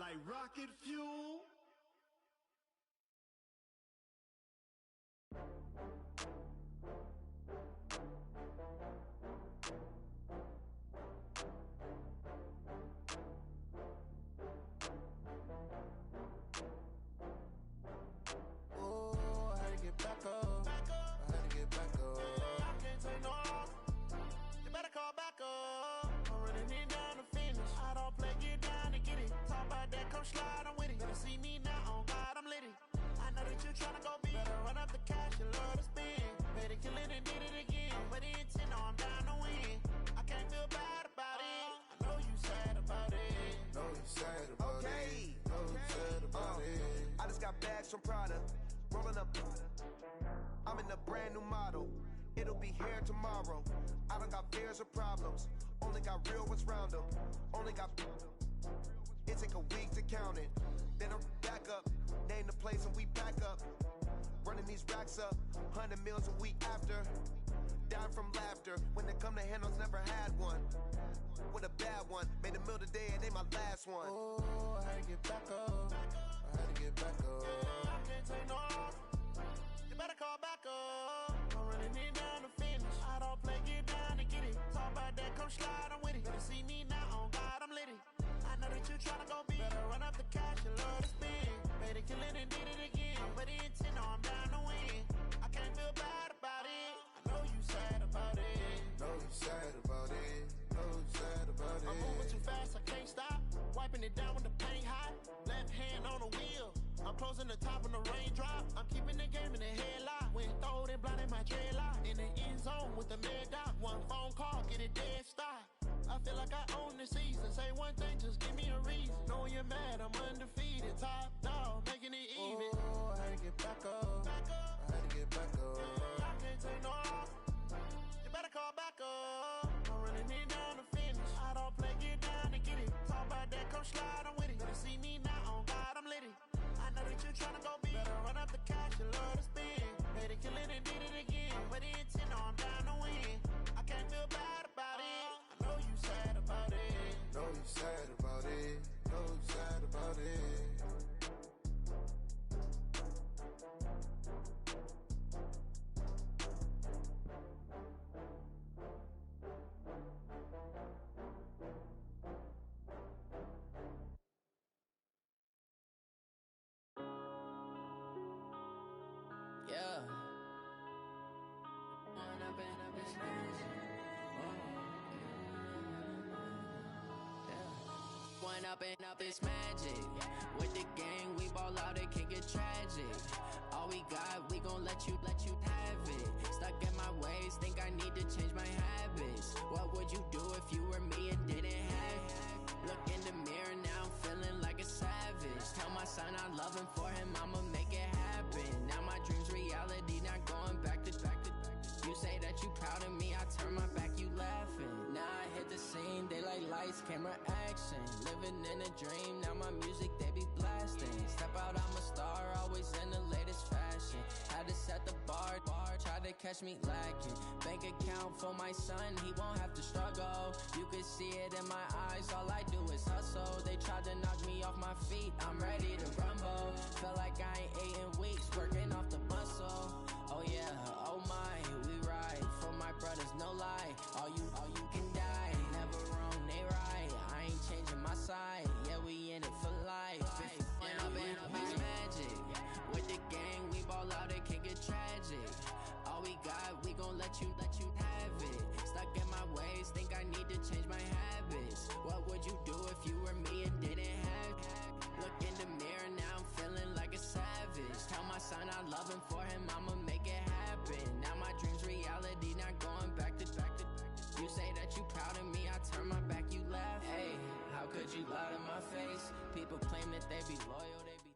like rocket fuel. From Prada, rolling up. I'm in a brand new model. It'll be here tomorrow. I don't got fears or problems. Only got real what's round them. Only got. It take a week to count it. Then I'm back up. Name the place and we back up. Running these racks up. 100 meals a week after. Dying from laughter. When it come to handles, never had one. With a bad one. Made a meal today and they my last one. Oh, I had to get back up. I had to get back up. Take no loss. You better call back up. I'm running it down to finish. I don't play, get down to get it. Talk about that, come slide, I'm with it. Better see me now, on God, I'm litty. I know that you tryna go big. Better run up the cash, you love to spin. Made a killing and did it again. But the intent, no, I'm down to win. I can't feel bad about it. I know you sad about it. Know you sad about it. Know you sad about it. I'm moving too fast, I can't stop. Wiping it down with the paint hot. Left hand on the wheel. I'm closing the top on the raindrop. I'm keeping the game in the headlock. When throwed and blinded my dreadlock. In the end zone with the mad dot. One phone call, get it dead stop. I feel like I own the season. Say one thing, just give me a reason. Knowing you're mad, I'm undefeated. Top dog, making it even. Oh, I had to get back up. I had to get back up. I can't take no loss. You better call back up. I'm running it down to finish. I don't play, get down to get it. Talk about that, come slide, I'm with it. Better see me now, on God, I'm litty. I know that you tryna go big. Better run up the cash, you love to spin. Made a killing and did it again. But the intent, no, I'm down to win. I can't feel bad about it. I know you sad about it. Know you sad about it. Know you sad about it. Yeah. One up and up is magic. With the gang, we ball out, it can get tragic. All we got, we gon' let you have it. Stuck in my ways, think I need to change my habits. What would you do if you were me and didn't have it? Look in the mirror, now I'm feeling like a savage. Tell my son I love him, for him I'ma make it happen. Now my dream's reality, not going back to. You say that you proud of me, I turn my back, you laughing. Now I hit the scene, daylight lights, camera action. Living in a dream, now my music, they be blasting. Step out, I'm a star, always in the latest fashion. Had to set the bar, try to catch me lacking. Bank account for my son, he won't have to struggle. You can see it in my eyes, all I do is hustle. They tried to knock me off my feet, I'm ready to rumble. Felt like I ain't ate in weeks, working off the muscle. Oh yeah, oh my, we ride for my brothers, no lie. All you can die, never wrong, they right. I ain't changing my side, yeah, we in it for life. If up is magic. With the gang, we ball out, it can get tragic. All we got, we gon' let you have it. Stuck in my ways, think I need to change my habits. What would you do if you were me and didn't have it? Look in the mirror, now I'm feeling like a savage. Tell my son I love him, for him I'ma make it happen. Now my dream's reality, not going back to. You say that you proud of me, I turn my back, you laugh. Hey, how could you lie to my face? People claim that they be loyal, they be.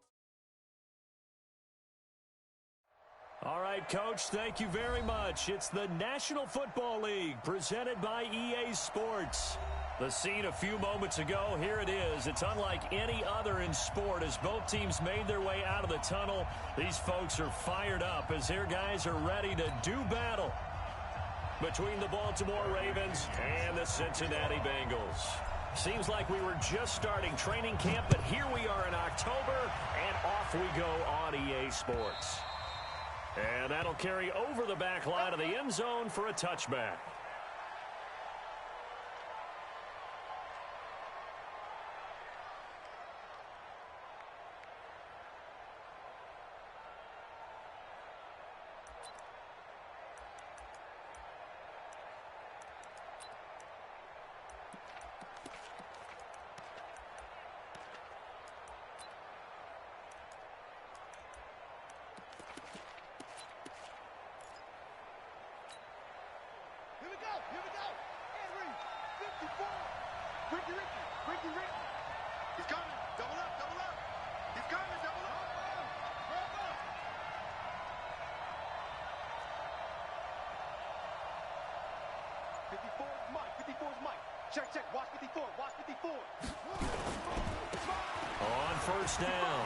All right, Coach, thank you very much. It's the National Football League presented by EA Sports. The scene a few moments ago, here it is. It's unlike any other in sport as both teams made their way out of the tunnel. These folks are fired up as their guys are ready to do battle between the Baltimore Ravens and the Cincinnati Bengals. Seems like we were just starting training camp, but here we are in October, and off we go on EA Sports. And that'll carry over the back line of the end zone for a touchback. Check, watch 54, watch 54. On first down,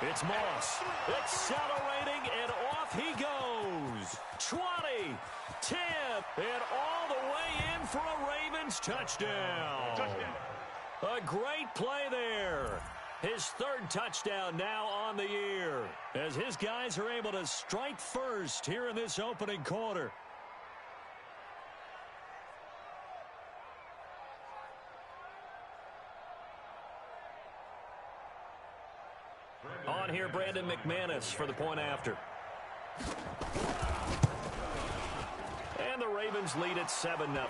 it's Moss. Accelerating, and off he goes. 20, 10, and all the way in for a Ravens touchdown. A great play there. His third touchdown now on the year, as his guys are able to strike first here in this opening quarter. On here, Brandon McManus for the point after. And the Ravens lead at 7-0.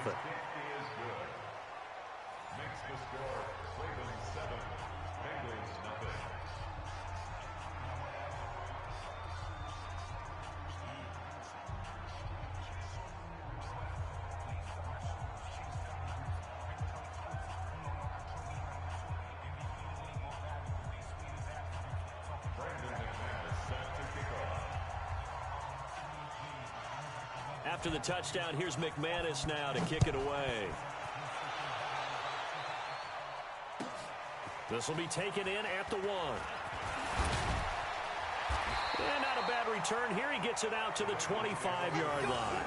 After the touchdown, here's McManus now to kick it away. This will be taken in at the 1. And not a bad return here. He gets it out to the 25-yard line.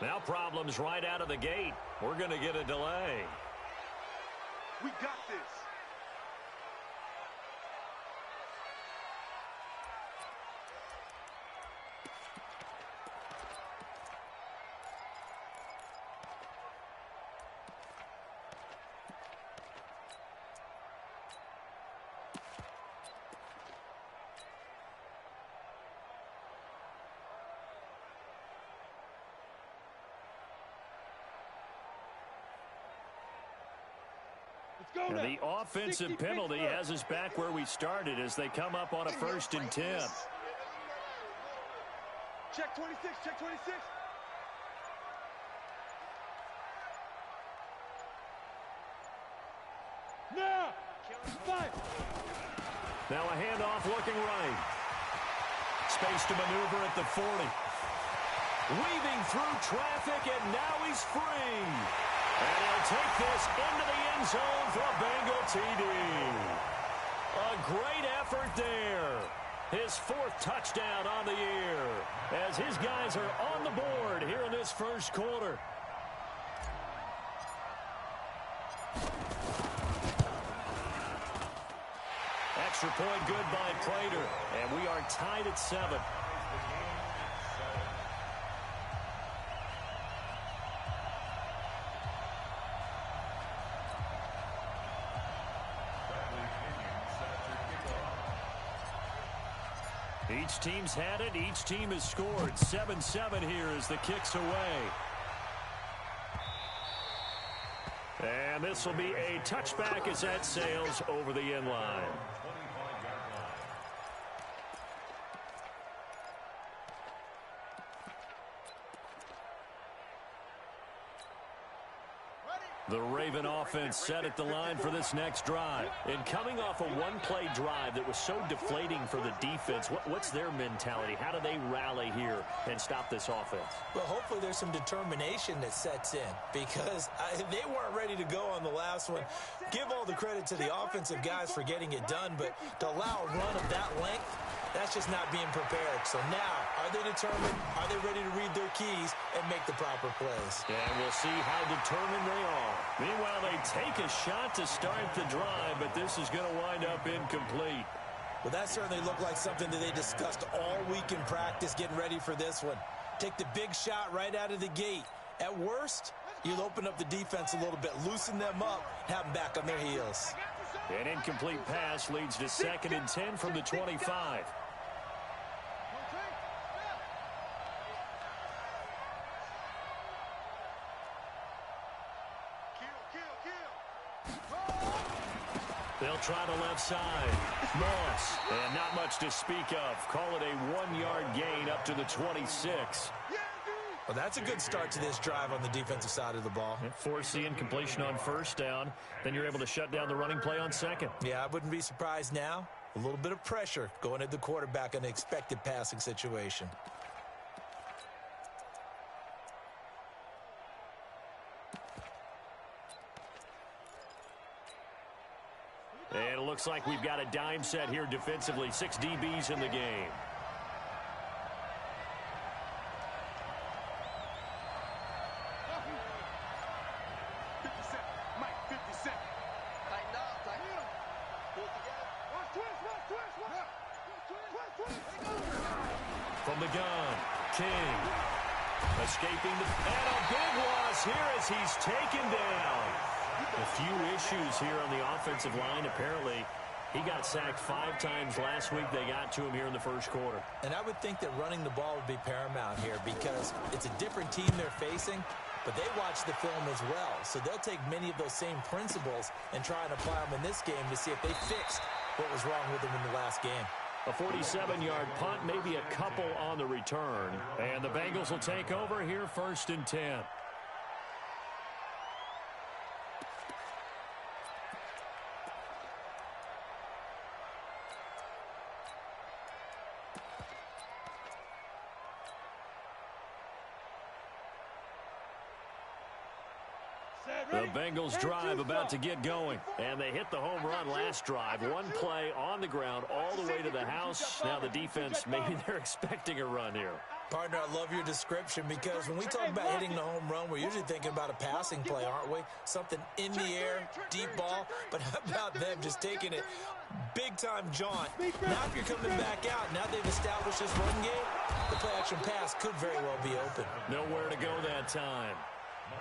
Now problems right out of the gate. We're going to get a delay. We got this. And the offensive penalty has us back where we started as they come up on a 1st and 10. Check 26, check 26. Now, 5. Now a handoff looking right. Space to maneuver at the 40. Weaving through traffic, and now he's free. And he'll take this into the end zone for a Bengal TD. A great effort there. His 4th touchdown on the year as his guys are on the board here in this first quarter. Extra point good by Prater, and we are tied at 7. Each team's had it. Each team has scored. 7-7 here as the kick's away. And this will be a touchback as that sails over the end line. The Raven offense set at the line for this next drive. And coming off a one-play drive that was so deflating for the defense, what's their mentality? How do they rally here and stop this offense? Well, hopefully there's some determination that sets in because they weren't ready to go on the last one. Give all the credit to the offensive guys for getting it done, but to allow a run of that length, that's just not being prepared. So now, are they determined? Are they ready to read their keys and make the proper plays? And we'll see how determined they are. Meanwhile, they take a shot to start the drive, but this is going to wind up incomplete. Well, that certainly looked like something that they discussed all week in practice, getting ready for this one. Take the big shot right out of the gate. At worst, you'll open up the defense a little bit, loosen them up, have them back on their heels. An incomplete pass leads to 2nd and 10 from the 25. They'll try the left side. Moss. And not much to speak of. Call it a 1-yard gain up to the 26. Well, that's a good start to this drive on the defensive side of the ball. Force the incompletion on first down. Then you're able to shut down the running play on second. Yeah, I wouldn't be surprised now. A little bit of pressure going at the quarterback in an expected passing situation. And it looks like we've got a dime set here defensively. 6 DBs in the game. From the gun, King. Escaping the... And a big loss here as he's taken down. A few issues here on the offensive line. Apparently, he got sacked 5 times last week. They got to him here in the first quarter. And I would think that running the ball would be paramount here because it's a different team they're facing, but they watch the film as well. So they'll take many of those same principles and try and apply them in this game to see if they fixed what was wrong with them in the last game. A 47-yard punt, maybe a couple on the return. And the Bengals will take over here 1st and 10. The Bengals drive about to get going. And they hit the home run last drive. One play on the ground all the way to the house. Now the defense, maybe they're expecting a run here. Partner, I love your description because when we talk about hitting the home run, we're usually thinking about a passing play, aren't we? Something in the air, deep ball. But how about them just taking it big-time jaunt? Now if you're coming back out, now they've established this run game, the play-action pass could very well be open. Nowhere to go that time.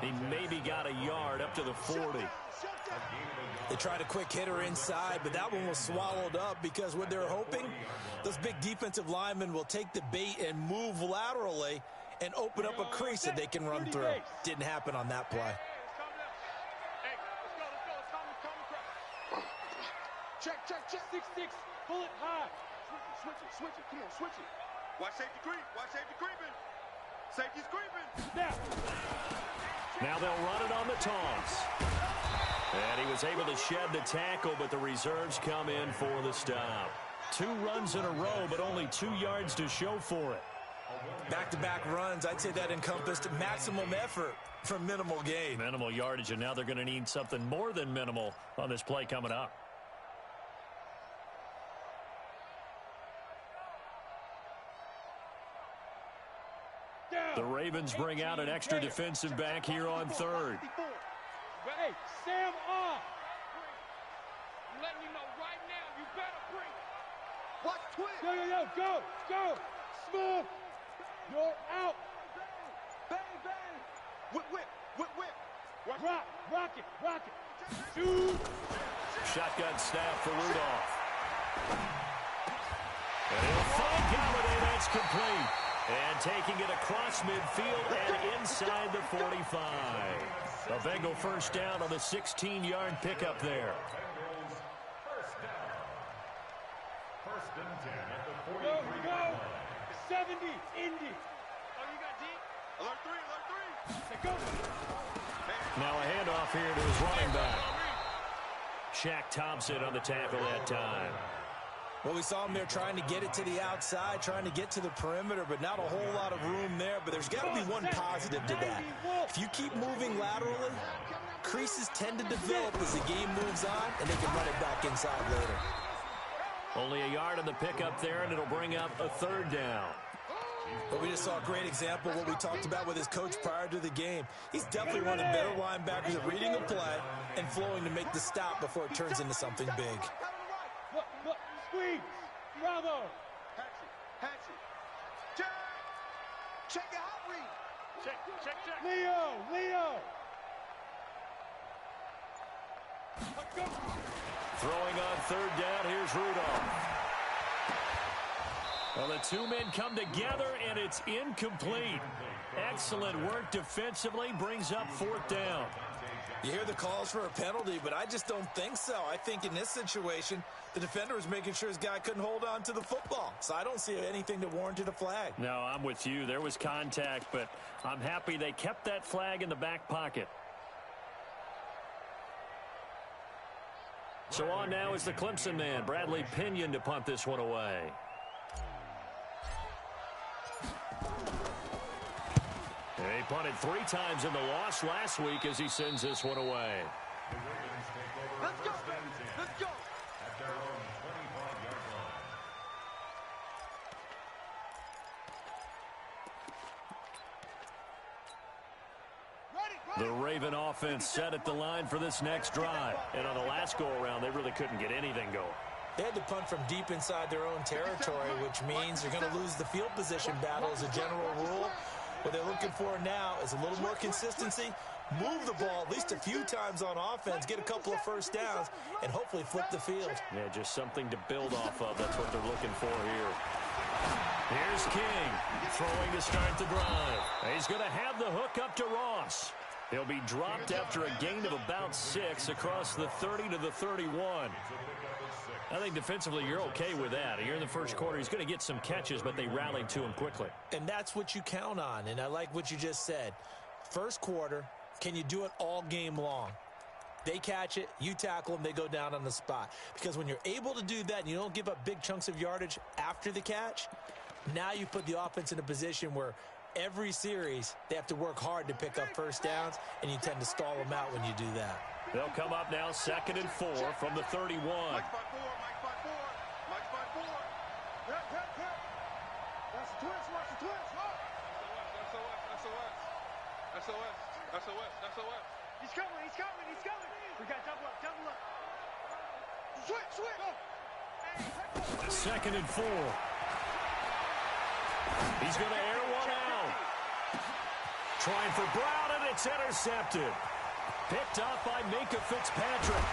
He maybe got a yard up to the 40. They tried a quick hitter inside, but that one was swallowed up because what they're hoping, those big defensive linemen will take the bait and move laterally and open up a crease that they can run through. Didn't happen on that play. Check. 6-6. Pull it high. Switch it. Come on, switch it. Watch safety creep. Watch safety creeping. Safety's creeping. Now they'll run it on the toss. And he was able to shed the tackle, but the reserves come in for the stop. 2 runs in a row, but only 2 yards to show for it. Back-to-back runs, I'd say that encompassed maximum effort for minimal gain. Minimal yardage, and now they're going to need something more than minimal on this play coming up. The Ravens bring out an extra defensive back here on 3rd. Hey, Sam off. I'm letting you know right now, you better bring it. Watch twist. Yo, go. Smooth. You're out. Bang. Whip. Rock it. Shoot. Shotgun snap for Rudolph. And he'll find Galladay. That's complete. And taking it across midfield and inside the 45. A Bengal first down on the 16-yard pickup there. First and 10 at the 43. Go. 70, Indy. Oh, you got deep? Alert 3, alert 3. Go. Now a handoff here to his running back. Shaq Thompson on the tackle that time. Well, we saw him there trying to get it to the outside, trying to get to the perimeter, but not a whole lot of room there. But there's got to be one positive to that. If you keep moving laterally, creases tend to develop as the game moves on, and they can run it back inside later. Only a yard on the pickup there, and it'll bring up a third down. But we just saw a great example of what we talked about with his coach prior to the game. He's definitely one of the better linebackers at reading a play and flowing to make the stop before it turns into something big. Squeeze. Bravo. Hatchet. Check your hot read. Check. Leo. Let's go. Throwing on third down, here's Rudolph. Well, the two men come together, and it's incomplete. Excellent work defensively, brings up fourth down. You hear the calls for a penalty, but I just don't think so. I think in this situation, the defender was making sure his guy couldn't hold on to the football. So I don't see anything that warranted a flag. No, I'm with you. There was contact, but I'm happy they kept that flag in the back pocket. So on now is the Clemson man, Bradley Pinion, to punt this one away. He punted 3 times in the loss last week as he sends this one away. Let's go. At their own 25-yard line. The Raven offense set at the line for this next drive. And on the last go-around, they really couldn't get anything going. They had to punt from deep inside their own territory, which means you're going to lose the field position battle as a general rule. What they're looking for now is a little more consistency, move the ball at least a few times on offense, get a couple of first downs, and hopefully flip the field. Yeah, just something to build off of. That's what they're looking for here. Here's King throwing to start the drive. He's going to have the hook up to Ross. He'll be dropped after a gain of about 6 across the 30 to the 31. I think defensively you're okay with that. Here in the first quarter, he's going to get some catches, but they rallied to him quickly. And that's what you count on, and I like what you just said. First quarter, can you do it all game long? They catch it, you tackle them, they go down on the spot. Because when you're able to do that and you don't give up big chunks of yardage after the catch, now you put the offense in a position where every series they have to work hard to pick up first downs, and you tend to stall them out when you do that. They'll come up now 2nd and 4 from the 31. That's the twist. Watch the twist. SOS. He's coming. We got double up. Switch. 2nd and 4. He's going to air one out. Trying for Brown, and it's intercepted. Picked up by Minka Fitzpatrick.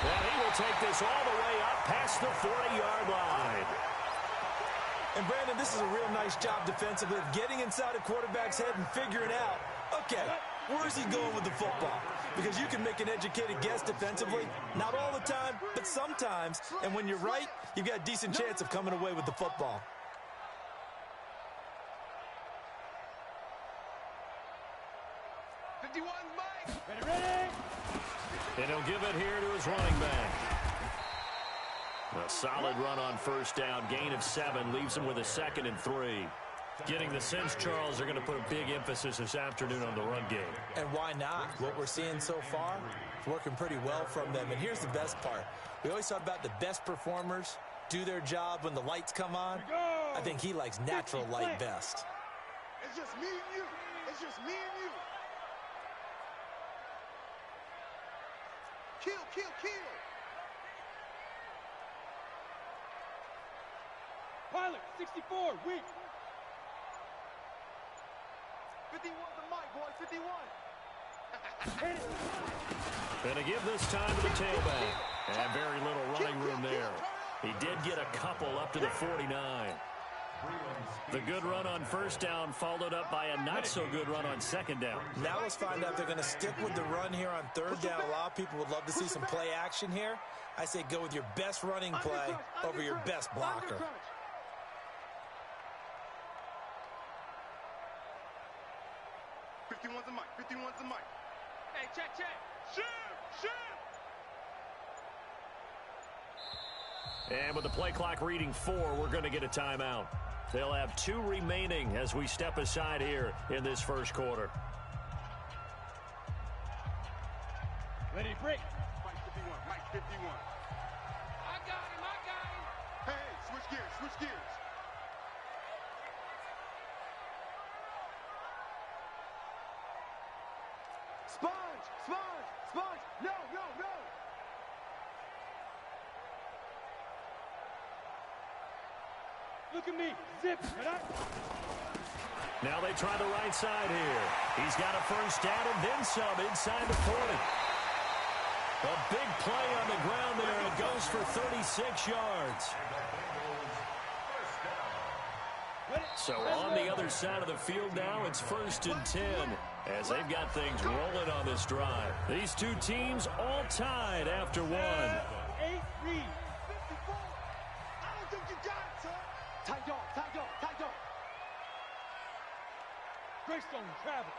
And he will take this all the way up past the 40-yard line. And, Brandon, this is a real nice job defensively of getting inside a quarterback's head and figuring out, okay, where's he going with the football? Because you can make an educated guess defensively, not all the time, but sometimes. And when you're right, you've got a decent chance of coming away with the football. Ready? And he'll give it here to his running back. A solid run on first down. Gain of 7 leaves him with a 2nd and 3. Getting the sense, Charles, they're going to put a big emphasis this afternoon on the run game. And why not? What we're seeing so far is working pretty well from them. And here's the best part. We always talk about the best performers do their job when the lights come on. I think he likes natural light best. It's just me and you. Kill. Pilot, 64, weak. 51 the mic, boy, 51. And to give this time to the tailback. And very little running room there. He did get a couple up to the 49. The good run on first down followed up by a not-so-good run on second down. Now let's find out if they're going to stick with the run here on third down. A lot of people would love to see some play action here. I say go with your best running play over your best blocker. 51's the mic. 51's the mic. Hey, check. Shoot! And with the play clock reading 4, we're going to get a timeout. They'll have 2 remaining as we step aside here in this first quarter. Ready, break. Mike 51. I got him. Hey, switch gears. Sponge. No. Look at me. Zip. Now they try the right side here. He's got a first down and then some inside the 40. A big play on the ground there. It goes for 36 yards. So on the other side of the field now, it's 1st and 10 as they've got things rolling on this drive. These two teams all tied after 1. 8 read. 54. I don't think you got it, sir. Tight dog. Greystone travel.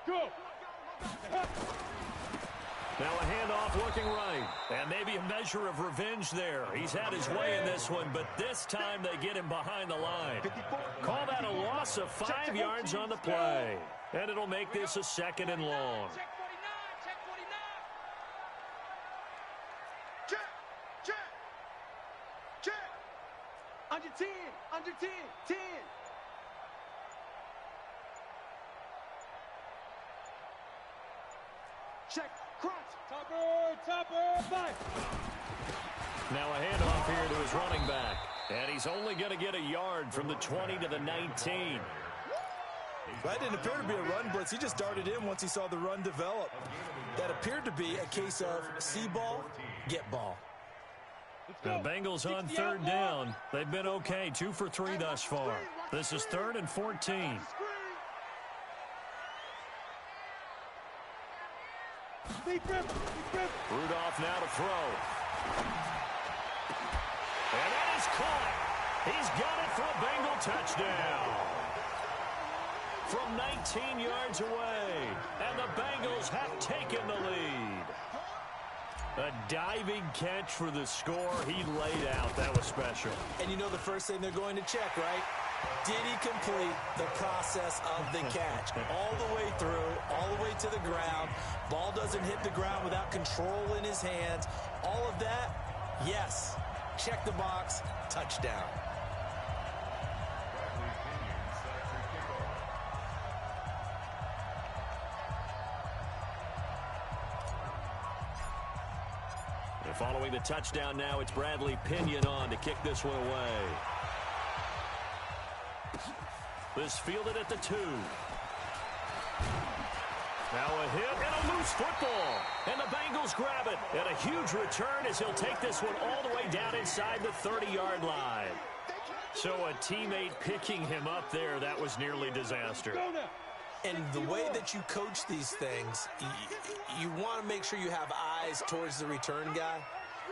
Kill. Go. Now a handoff looking right. And maybe a measure of revenge there. He's had his way in this one, but this time they get him behind the line. Call that a loss of 5 yards on the play. And it'll make this a 2nd and long. Check 49. Check. Under 10. 10. Check. Crunch. Topper. 5. Now a handoff here to his running back. And he's only going to get a yard from the 20 to the 19. That didn't appear to be a run blitz. He just darted in once he saw the run develop. That appeared to be a case of see ball, get ball. The Bengals on 3rd down. They've been okay, 2 for 3 thus far. This is 3rd and 14. Rudolph now to throw. And that is caught. He's got it for a Bengal touchdown. From 19 yards away. And the Bengals have taken the lead. A diving catch for the score. He laid out. That was special. And you know the first thing they're going to check, right? Did he complete the process of the catch? All the way through, all the way to the ground. Ball doesn't hit the ground without control in his hands. All of that, yes. Check the box, touchdown. And following the touchdown now, it's Bradley Pinion on to kick this one away. This fielded at the 2. Now a hit and a loose football. And the Bengals grab it. And a huge return as he'll take this one all the way down inside the 30-yard line. So a teammate picking him up there, that was nearly disaster. And the way that you coach these things, you want to make sure you have eyes towards the return guy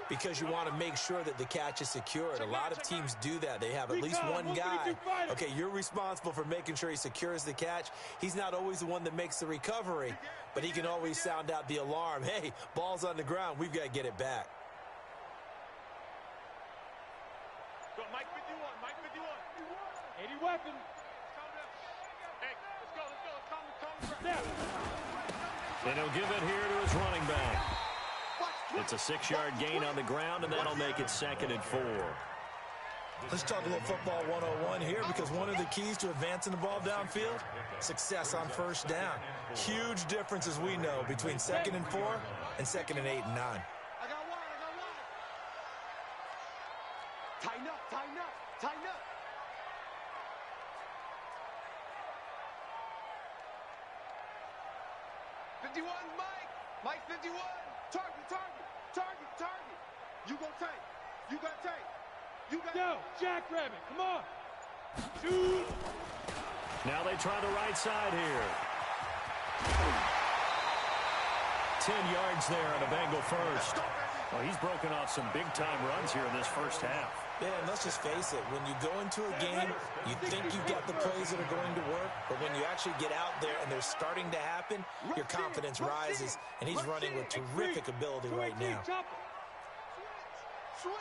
because you want to make sure that the catch is secured. A lot of teams do that. They have at least one guy. Okay, you're responsible for making sure he secures the catch. He's not always the one that makes the recovery, but he can always sound out the alarm. Hey, ball's on the ground. We've got to get it back. Go, Mike 51. 80 weapon. Hey, let's go. And he'll give it here to his running back. It's a 6-yard gain on the ground, and that'll make it 2nd and 4. Let's talk a little football 101 here because one of the keys to advancing the ball downfield, success on first down. Huge difference, as we know, between 2nd and 4 and 2nd and 8 and 9. I got one. Tighten up. 51, Mike 51. Target. You go tank. You got tank. You got... Yo, Jackrabbit, come on. Shoot. Now they try the right side here. 10 yards there on a Bengal first. Well, he's broken off some big-time runs here in this first half. Yeah, and let's just face it. When you go into a game, you think you've got the plays that are going to work, but when you actually get out there and they're starting to happen, your confidence rises, and he's running with terrific ability right now. Switch.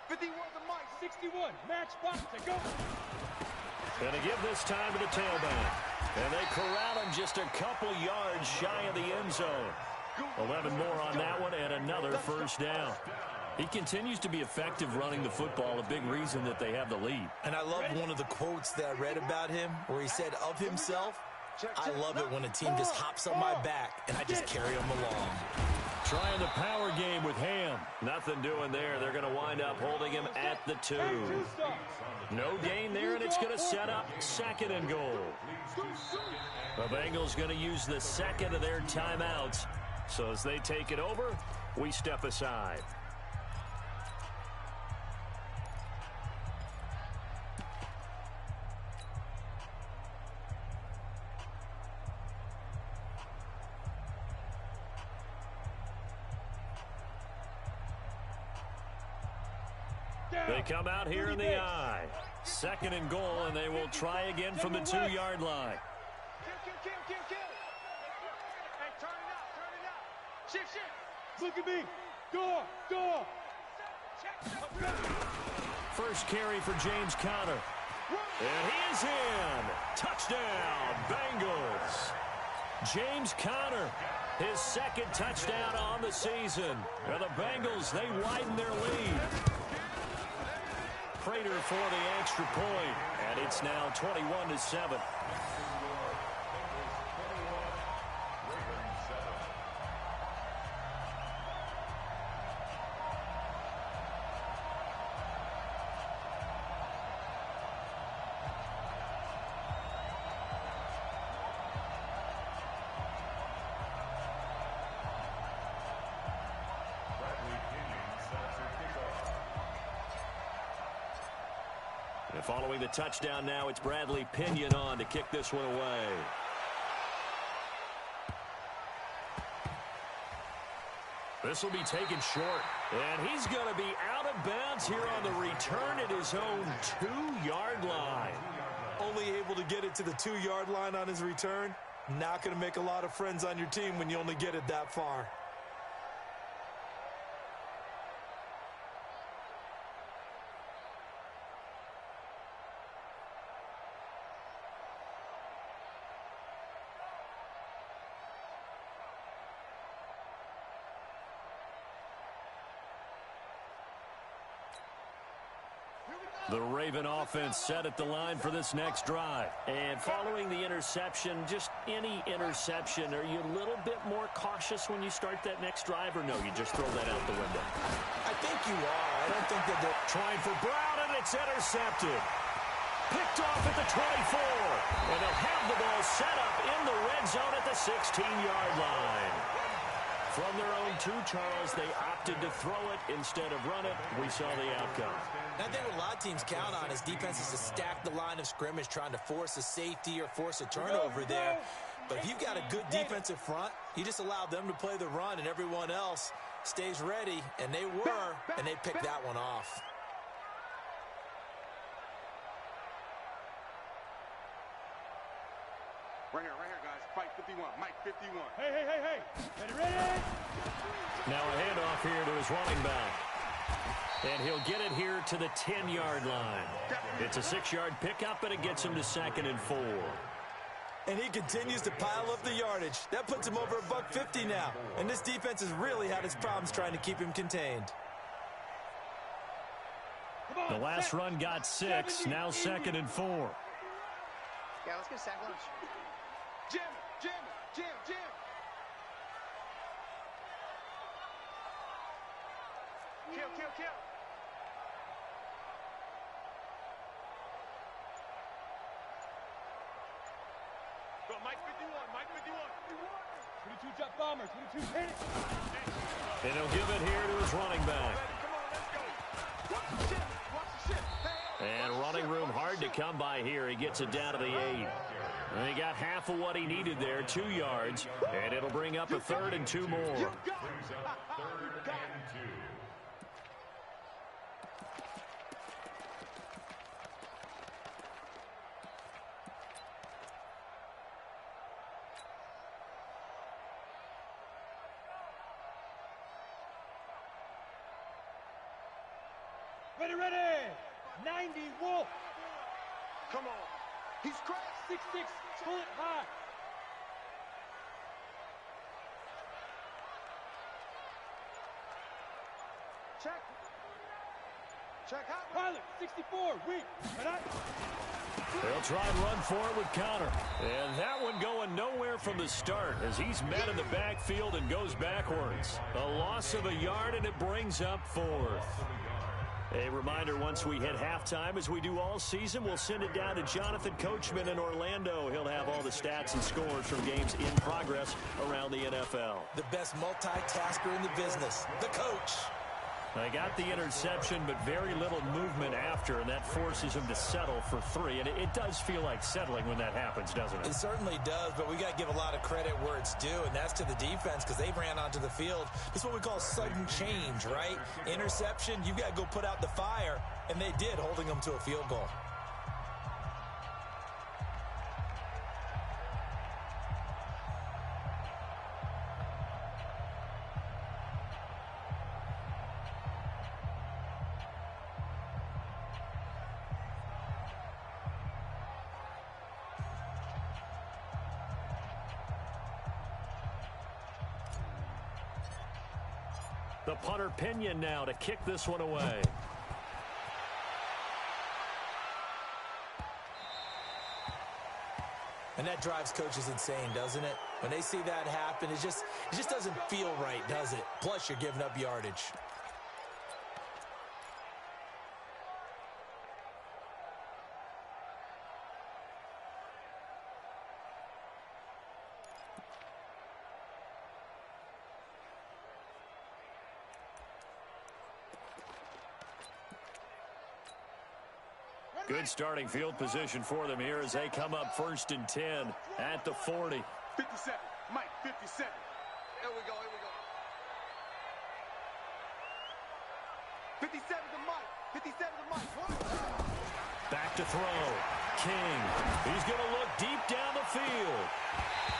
51 the mic, 61, match box to go. Going to give this time to the tailback. And they corral him just a couple yards shy of the end zone. 11 more on that one and another first down. He continues to be effective running the football, a big reason that they have the lead. And I love one of the quotes that I read about him where he said of himself, I love it when a team just hops on my back and I just carry them along. Trying the power game with Ham. Nothing doing there. They're going to wind up holding him at the 2. No gain there, and it's going to set up 2nd and goal. The Bengals going to use the second of their timeouts. So as they take it over, we step aside. They come out here in the I. 2nd and goal, and they will try again from the 2-yard line. Kill. Hey, turn it out. Shift. Look at me. Door. First carry for James Conner. And he is in. Touchdown, Bengals. James Conner, his 2nd touchdown on the season. And the Bengals, they widen their lead. Prater for the extra point, and it's now 21-7. And following the touchdown now, it's Bradley Pinion on to kick this one away. This will be taken short. And he's going to be out of bounds here on the return at his own 2-yard line. Only able to get it to the 2-yard line on his return. Not going to make a lot of friends on your team when you only get it that far. The Raven offense set at the line for this next drive. And following the interception, just any interception, are you a little bit more cautious when you start that next drive, or no, you just throw that out the window? I think you are. I don't think that they're trying for Brown, and it's intercepted. Picked off at the 24. And they'll have the ball set up in the red zone at the 16-yard line. From their own 2, Charles, they opted to throw it instead of run it. We saw the outcome. I think what a lot of teams count on is defenses to stack the line of scrimmage, trying to force a safety or force a turnover there. But if you've got a good defensive front, you just allow them to play the run, and everyone else stays ready, and they were, and they picked that one off. Right here, guys. Fight 51. Mike 51. Hey. Ready? Now a handoff here to his running back. And he'll get it here to the 10-yard line. It's a 6-yard pickup, and it gets him to 2nd and 4. And he continues to pile up the yardage. That puts him over $150 now. And this defense has really had its problems trying to keep him contained. The last run got 6. Now 2nd and 4. Yeah, let's get a sack lunch. Jim. Kill. 22 jet bomber. 22 hit it. And he'll give it here to his running back. And running room hard to come by here. He gets it down to the 8. And he got half of what he needed there, 2 yards. And it'll bring up a 3rd and 2 more. Ready, ready. 90 Wolf. Come on. He's cracked. 6'6", pull it high. Check. Check out. Pilot, 64, weak. They'll try and run for it with Connor. And that one going nowhere from the start as he's met in the backfield and goes backwards. A loss of a yard, and it brings up 4th. A reminder, once we hit halftime, as we do all season, we'll send it down to Jonathan Coachman in Orlando. He'll have all the stats and scores from games in progress around the NFL. The best multitasker in the business, the coach. They got the interception, but very little movement after, and that forces him to settle for 3. And it does feel like settling when that happens, doesn't it? It certainly does, but we got to give a lot of credit where it's due, and that's to the defense because they ran onto the field. This is what we call sudden change, right? Interception, you got to go put out the fire, and they did, holding them to a field goal. The punter Pinion now to kick this one away. And that drives coaches insane, doesn't it? When they see that happen, it just doesn't feel right, does it? Plus, you're giving up yardage. Good starting field position for them here as they come up 1st and 10 at the 40. 57. Mike, 57. Here we go. 57 to Mike. 57 to Mike. Back to throw. King. He's going to look deep down the field.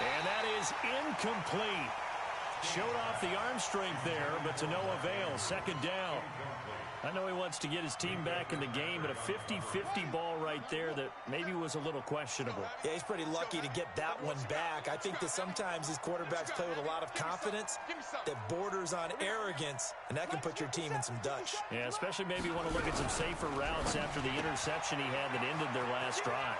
And that is incomplete. Showed off the arm strength there, but to no avail. 2nd down. I know he wants to get his team back in the game, but a 50-50 ball right there that maybe was a little questionable. Yeah, he's pretty lucky to get that one back. I think that sometimes his quarterbacks play with a lot of confidence that borders on arrogance, and that can put your team in some Dutch. Yeah, especially maybe want to look at some safer routes after the interception he had that ended their last drive.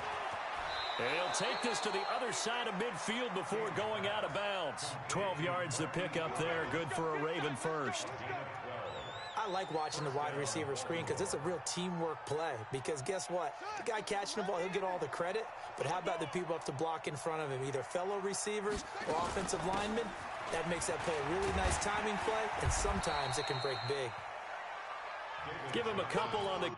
He'll take this to the other side of midfield before going out of bounds. 12 yards to pick up there. Good for a Raven first. I like watching the wide receiver screen because it's a real teamwork play. Because guess what? The guy catching the ball, he'll get all the credit. But how about the people up to block in front of him, either fellow receivers or offensive linemen? That makes that play a really nice timing play, and sometimes it can break big. Give him a couple on the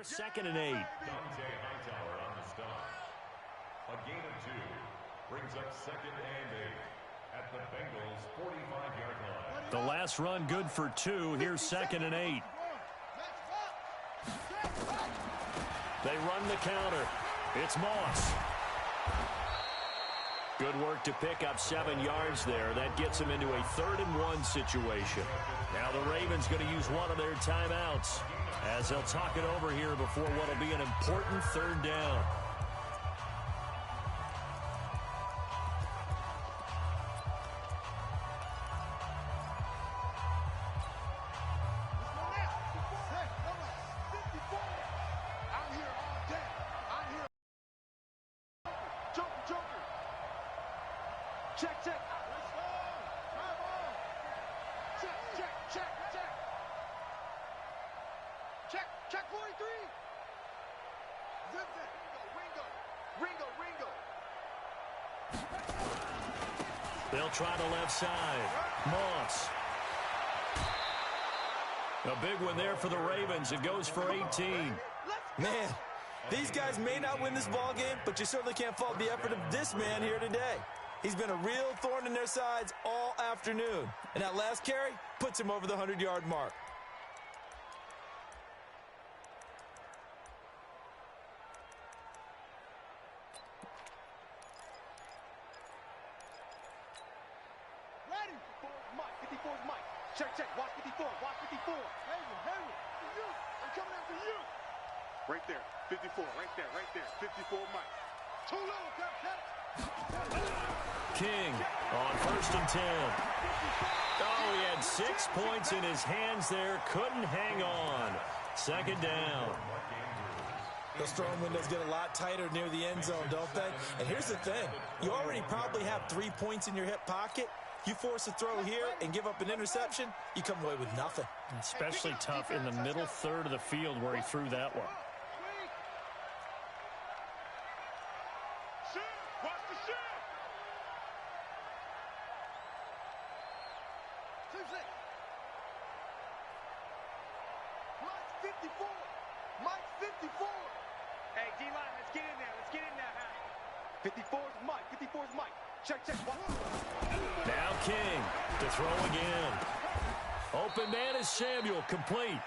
there, 2nd and 8. Dante Hightower on the stop. A gain of 2 brings up 2nd and 8 at the Bengals' 45-yard line. The last run good for 2. Here's 2nd and 8. They run the counter. It's Moss. Good work to pick up 7 yards there. That gets them into a 3rd and 1 situation. Now the Ravens going to use one of their timeouts as they'll talk it over here before what will be an important 3rd down. Check, check. Check, check, check, check. Check, check 43. Zip, zip. Ringo, Ringo. They'll try the left side. Moss. A big one there for the Ravens. It goes for 18. Man, these guys may not win this ball game, but you certainly can't fault the effort of this man here today. He's been a real thorn in their sides all afternoon. And that last carry puts him over the 100-yard mark. Ready. 54 is Mike. Check, check. Watch 54. Watch 54. Hayward. For you. I'm coming after you. Right there. 54. Right there. 54 Mike. Too low. Cut. King on 1st and 10. Oh, he had 6 points in his hands there. Couldn't hang on. 2nd down. Those throwing windows get a lot tighter near the end zone, don't they? And here's the thing. You already probably have 3 points in your hip pocket. You force a throw here and give up an interception, you come away with nothing. Especially tough in the middle 3rd of the field where he threw that one. Watch the shoot. Mike's 54. Mike's 54. Hey, D-line, let's get in there. Let's get in there. 54 is Mike. 54 is Mike. Check, check. Now King to throw again. Open man is Samuel, complete.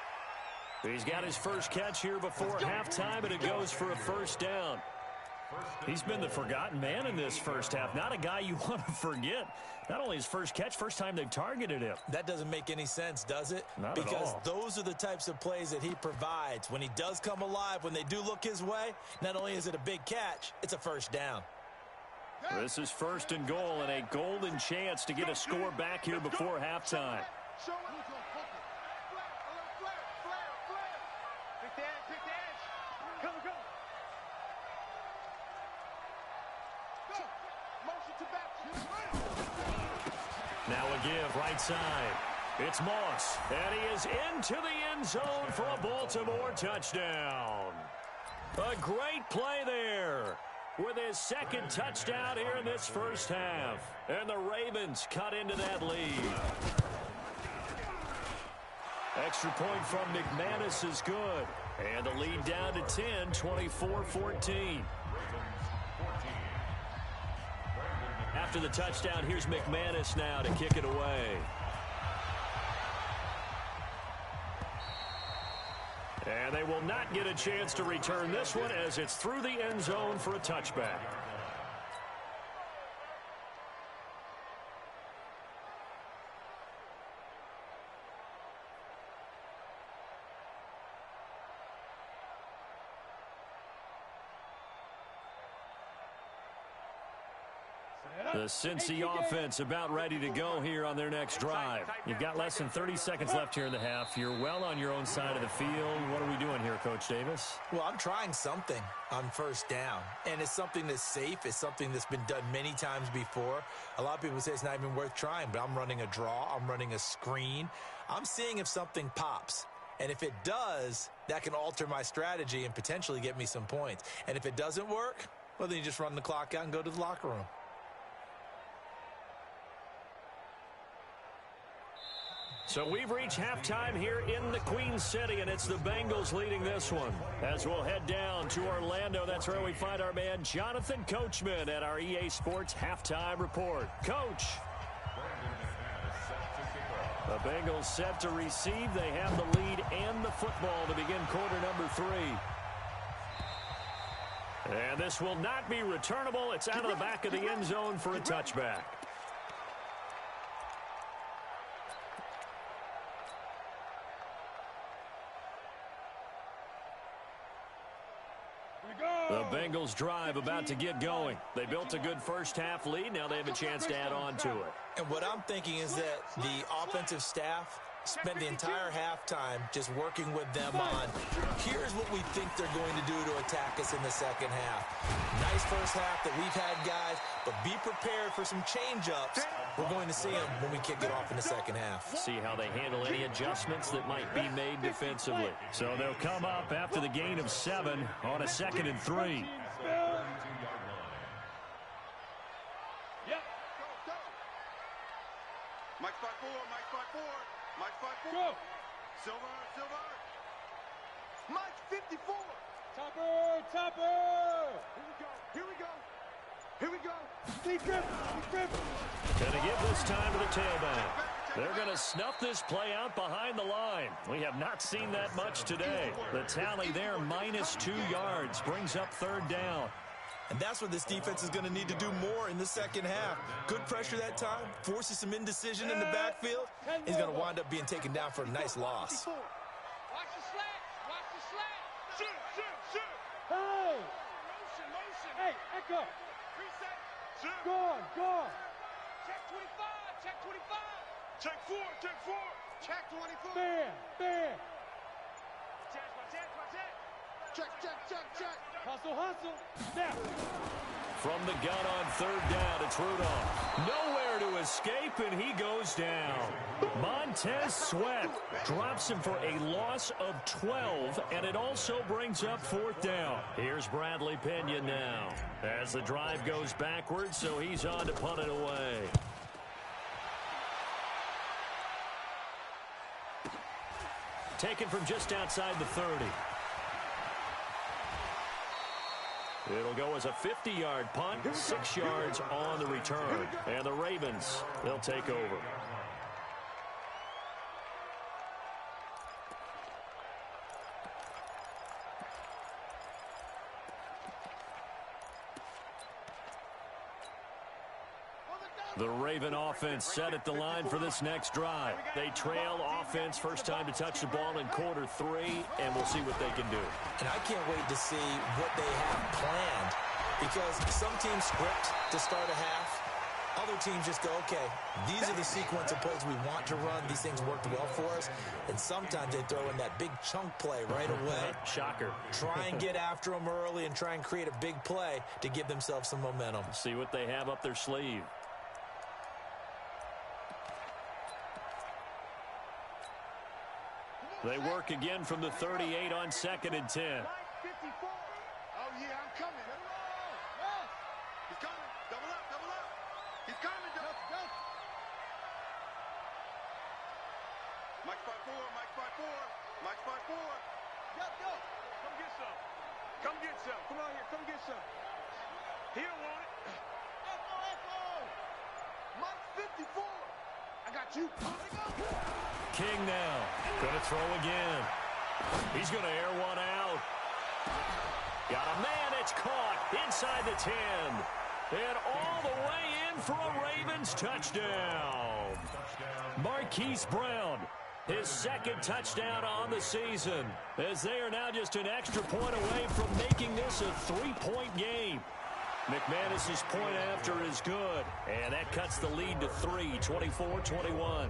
He's got his first catch here before halftime, and it goes for a 1st down. He's been the forgotten man in this first half. Not a guy you want to forget. Not only his first catch, first time they've targeted him. That doesn't make any sense, does it? Not at all. Because those are the types of plays that he provides. When he does come alive, when they do look his way, not only is it a big catch, it's a 1st down. This is 1st and goal and a golden chance to get a score back here before halftime. Now a give, right side. It's Moss, and he is into the end zone for a Baltimore touchdown. A great play there with his 2nd touchdown here in this first half. And the Ravens cut into that lead. Extra point from McManus is good. And the lead down to 10, 24-14. After the touchdown, here's McManus now to kick it away. And they will not get a chance to return this one as it's through the end zone for a touchback. The Cincy offense about ready to go here on their next drive. You've got less than 30 seconds left here in the half. You're well on your own side of the field. What are we doing here, Coach Davis? Well, I'm trying something on 1st down, and it's something that's safe. It's something that's been done many times before. A lot of people say it's not even worth trying, but I'm running a draw. I'm running a screen. I'm seeing if something pops. And if it does, that can alter my strategy and potentially get me some points. And if it doesn't work, well, then you just run the clock out and go to the locker room. So we've reached halftime here in the Queen City, and it's the Bengals leading this one. As we'll head down to Orlando, that's where we find our man Jonathan Coachman at our EA Sports Halftime Report. Coach. The Bengals set to receive. They have the lead and the football to begin quarter number 3. And this will not be returnable. It's out of the back of the end zone for a touchback. The Bengals drive about to get going. They built a good first-half lead. Now they have a chance to add on to it. And what I'm thinking is that the offensive staff spent the entire halftime just working with them on, here's what we think they're going to do to attack us in the second half. Nice first half that we've had, guys, but be prepared for some change-ups. We're going to see them when we kick it off in the second half. See how they handle any adjustments that might be made defensively. So they'll come up after the gain of 7 on a 2nd and 3. Mike 5-4, Mike 5-4, Mike 5-4. Go. Silver, Silver. Mike 54. Topper, Topper. Here we go, here we go, here we go. Steve Griffin. Gonna give this time to the tailback. They're gonna snuff this play out behind the line. We have not seen that much today. The tally there, -2 yards, brings up 3rd down. And that's what this defense is going to need to do more in the second half. Good pressure that time, forces some indecision in the backfield. He's going to wind up being taken down for a nice loss. Watch the slant, watch the slant. Shoot. Hey. Motion. Hey, echo. Reset. Shoot. Go. Check 25, check 25. Check 4. Check 24. Bam. Check. Hustle. Now. From the gun on 3rd down, it's Rudolph. Nowhere to escape, and he goes down. Montez Sweat drops him for a loss of 12, and it also brings up 4th down. Here's Bradley Pena now as the drive goes backwards, so he's on to punt it away. Taken from just outside the 30. It'll go as a 50-yard punt, 6 yards on the return. And the Ravens, they'll take over. The Raven offense set at the line for this next drive. They trail offense, first time to touch the ball in quarter 3, and we'll see what they can do. And I can't wait to see what they have planned, because some teams script to start a half. Other teams just go, okay, these are the sequence of plays we want to run. These things worked well for us. And sometimes they throw in that big chunk play right away. Shocker. Try and get after them early and try and create a big play to give themselves some momentum. See what they have up their sleeve. They work again from the 38 on 2nd and 10. 54. Oh, yeah, I'm coming. He's coming. Double up. He's coming. Mike 5-4. Go. Come get some. Come on here. Come get some. He don't want it. Echo. Mike 54. I got you. King now. Gonna throw again. He's gonna air one out. Got a man. It's caught inside the 10. And all the way in for a Ravens touchdown. Marquise Brown, his 2nd touchdown on the season, as they are now just an extra point away from making this a 3-point game. McManus's point after is good, and that cuts the lead to 3, 24-21.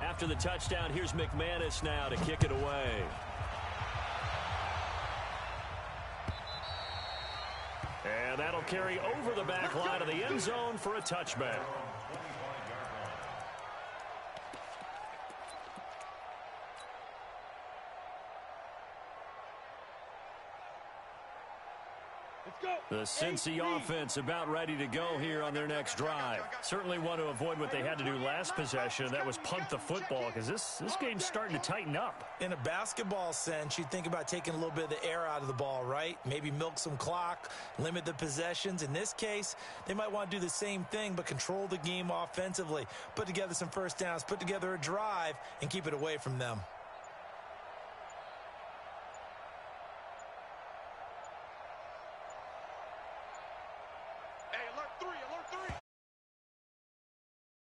After the touchdown, here's McManus now to kick it away. And that'll carry over the back line of the end zone for a touchback. The Cincy offense about ready to go here on their next drive. Certainly want to avoid what they had to do last possession. That was punt the football, because this game's starting to tighten up. In a basketball sense, you think about taking a little bit of the air out of the ball, right? Maybe milk some clock, limit the possessions. In this case, they might want to do the same thing, but control the game offensively. Put together some first downs, put together a drive, and keep it away from them.